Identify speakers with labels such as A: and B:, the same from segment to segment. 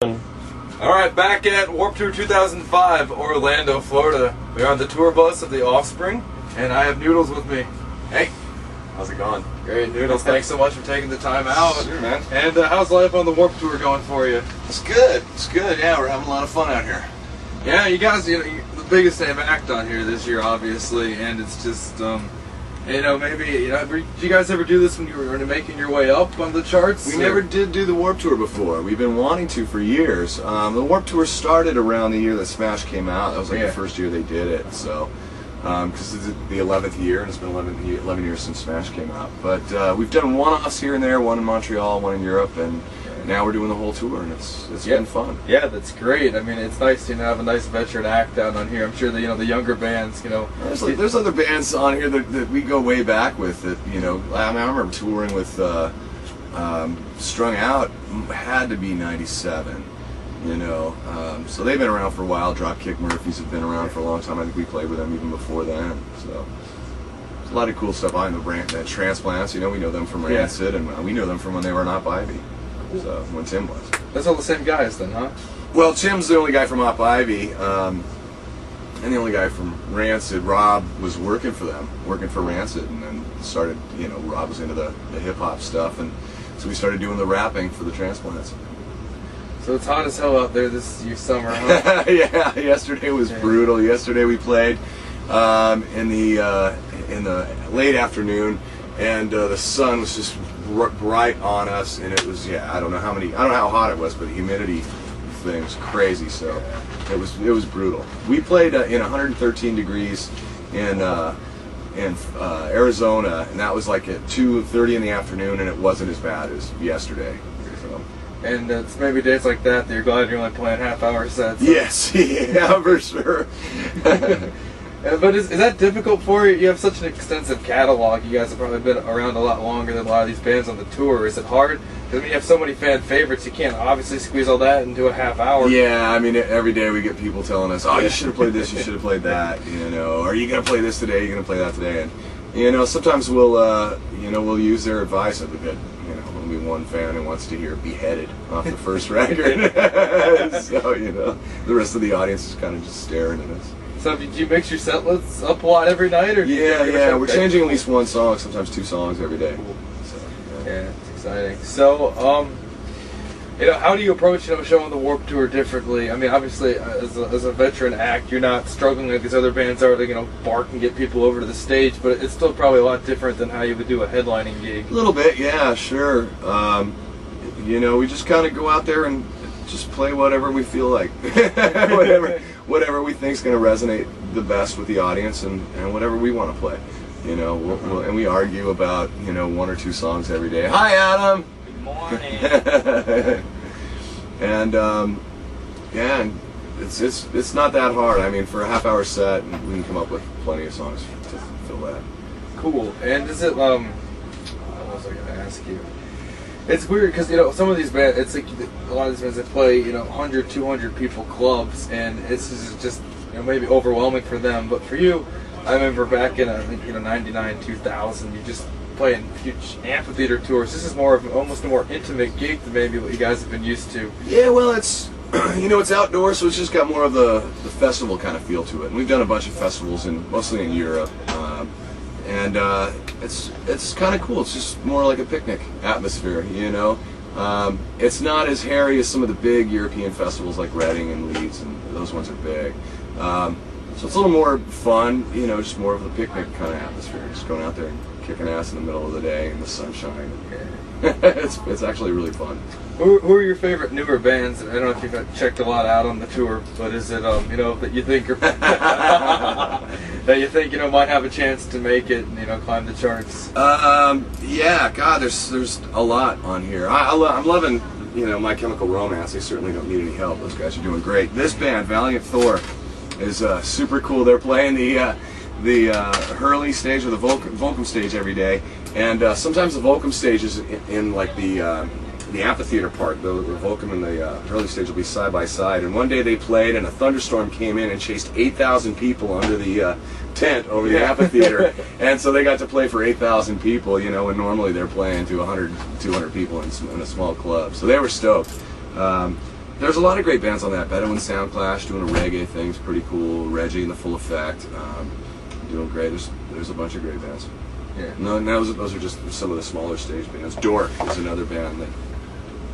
A: Alright, back at Warped Tour 2005, Orlando, Florida. We're on the tour bus of the Offspring, and I have Noodles with me.
B: Hey, how's it going?
A: Great, Noodles. Thanks so much for taking the time out.
B: Sure, man.
A: And how's life on the Warped Tour going for you?
B: It's good. It's good. Yeah, we're having a lot of fun out here.
A: Yeah, you guys, you're the biggest name act on here this year, obviously, and it's just, maybe, did you guys ever do this when you were making your way up on the charts?
B: We never did do the Warped Tour before. We've been wanting to for years. The Warped Tour started around the year that Smash came out. That was like the first year they did it. So, because it's the 11th year, and it's been 11 years since Smash came out. But we've done one-offs here and there, one in Montreal, one in Europe, and now we're doing the whole tour, and it's been fun.
A: Yeah, that's great. I mean, it's nice to have a nice veteran act down on here. I'm sure the younger bands,
B: There's other bands on here that we go way back with. That I remember touring with Strung Out. Had to be '97. So they've been around for a while. Dropkick Murphys have been around for a long time. I think we played with them even before then. So there's a lot of cool stuff on the Transplants. We know them from Rancid, and we know them from when they were not Ivy. So when Tim was.
A: That's all the same guys then, huh?
B: Well, Tim's the only guy from Op Ivy, and the only guy from Rancid. Rob was working for them, working for Rancid, and then started, Rob was into the hip-hop stuff, and so we started doing the rapping for the Transplants.
A: So it's hot as hell out there this summer, huh?
B: Yeah, yesterday was brutal. Yesterday we played in the late afternoon, and the sun was just bright on us, and it was I don't know how hot it was, but the humidity thing was crazy. So it was brutal. We played in 113 degrees in Arizona, and that was like at 2:30 in the afternoon, and it wasn't as bad as yesterday. So.
A: And it's maybe days like that you're glad you're only playing half-hour sets.
B: Yes, yeah, for sure.
A: But is that difficult for you? You have such an extensive catalog. You guys have probably been around a lot longer than a lot of these bands on the tour. Is it hard? Because you have so many fan favorites, you can't obviously squeeze all that into a half hour.
B: Yeah, I mean, every day we get people telling us, "Oh, you should have played this, you should have played that." Are you gonna play this today? Are you gonna play that today? And sometimes we'll use their advice a bit. There'll be one fan who wants to hear "Beheaded" off the first record, so the rest of the audience is kind of just staring at us.
A: So do you mix your set lists up a lot every night, or
B: yeah, we're changing at least one song, sometimes two songs every day.
A: Cool. So, yeah, it's exciting. So, how do you approach showing the Warped Tour differently? I mean, obviously, as a veteran act, you're not struggling like these other bands are to bark and get people over to the stage, but it's still probably a lot different than how you would do a headlining gig.
B: A little bit, yeah, sure. We just kind of go out there and just play whatever we feel like, whatever we think is going to resonate the best with the audience, and whatever we want to play. And we argue about one or two songs every day. Hi, Adam.
A: Good morning.
B: And it's not that hard. I mean, for a half-hour set, we can come up with plenty of songs to fill that.
A: Cool. And is it what was I going to ask you? It's weird because some of these bands, it's like a lot of these bands that play 100, 200 people clubs, and it's just maybe overwhelming for them. But for you, I remember back in 99, 2000, you just playing huge amphitheater tours. This is almost a more intimate gig than maybe what you guys have been used to.
B: Yeah, well, it's it's outdoors, so it's just got more of the festival kind of feel to it. And we've done a bunch of festivals mostly in Europe. And it's kind of cool. It's just more like a picnic atmosphere, It's not as hairy as some of the big European festivals like Reading and Leeds, and those ones are big. So it's a little more fun, just more of the picnic kind of atmosphere. Just going out there and kicking ass in the middle of the day in the sunshine. It's actually really fun.
A: Who are your favorite newer bands? I don't know if you've checked a lot out on the tour, but is it that you think are might have a chance to make it and climb the charts?
B: Yeah, God, there's a lot on here. I'm loving My Chemical Romance. They certainly don't need any help. Those guys are doing great. This band, Valiant Thor, is super cool. They're playing the Hurley stage or the Volcom stage every day, and sometimes the Volcom stage is in like the amphitheater part. The Volcom and the Hurley stage will be side by side. And one day they played, and a thunderstorm came in and chased 8,000 people under the tent over the amphitheater, and so they got to play for 8,000 people. When normally they're playing to 100, 200 people in a small club. So they were stoked. there's a lot of great bands on that. Bedouin Soundclash doing a reggae thing's pretty cool. Reggie in the Full Effect, doing great. There's a bunch of great bands.
A: Yeah.
B: No, those are just some of the smaller stage bands. Dork is another band that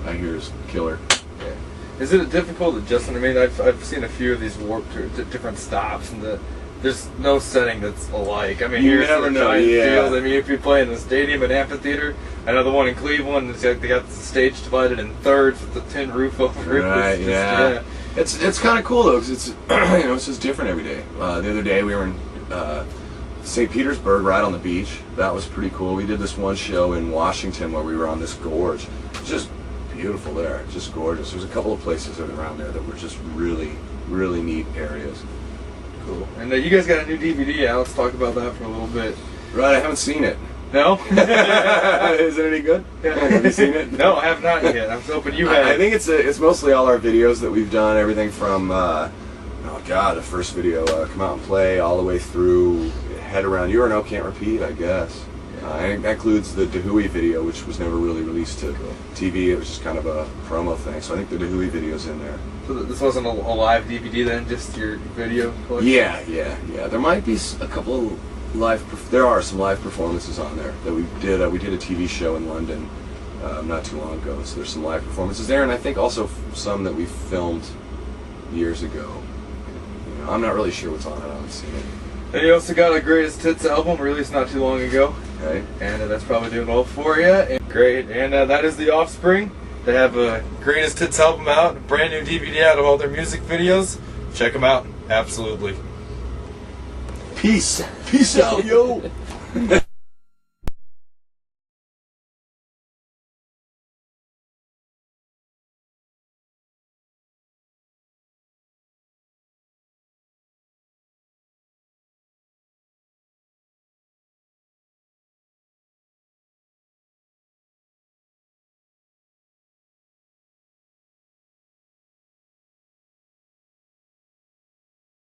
B: I hear is killer.
A: Yeah. Is it difficult adjustment? I mean, I've seen a few of these Warped Tour different stops, and there's no setting that's alike. I mean,
B: You
A: here's
B: never
A: the
B: know,
A: giant
B: yeah.
A: field. I mean, if you play in the stadium and amphitheater, I know the one in Cleveland, it's like they got the stage divided in thirds with the tin roof over it.
B: Right,
A: It's
B: yeah. It's kind of cool though, because it's it's just different every day. The other day we were in St. Petersburg, right on the beach. That was pretty cool. We did this one show in Washington where we were on this gorge. It's just beautiful there, just gorgeous. There's a couple of places around there that were just really, really neat areas.
A: cool. And you guys got a new DVD out. Let's talk about that for a little bit.
B: Right, I haven't seen it.
A: No?
B: Is it any good? Have you seen it?
A: No, I have not yet. I was hoping you had.
B: I think it's mostly all our videos that we've done. Everything from the first video, Come Out and Play, all the way through Head Around You or No Can't Repeat, I guess. That includes the Dahui video, which was never really released to TV. It was just kind of a promo thing. So I think the Dahui video's in there.
A: So this wasn't a live DVD then, just your video collection?
B: Yeah. There might be a couple of there are some live performances on there that we did. We did a TV show in London not too long ago, so there's some live performances there, and I think also some that we filmed years ago. I'm not really sure what's on it. I haven't seen it.
A: And you also got a Greatest Hits album released not too long ago.
B: Okay.
A: And that's probably doing well for you. And great. And that is the Offspring. They have a Greatest Hits album out, a brand new DVD out of all their music videos. Check them out. Absolutely.
B: Peace out, yo.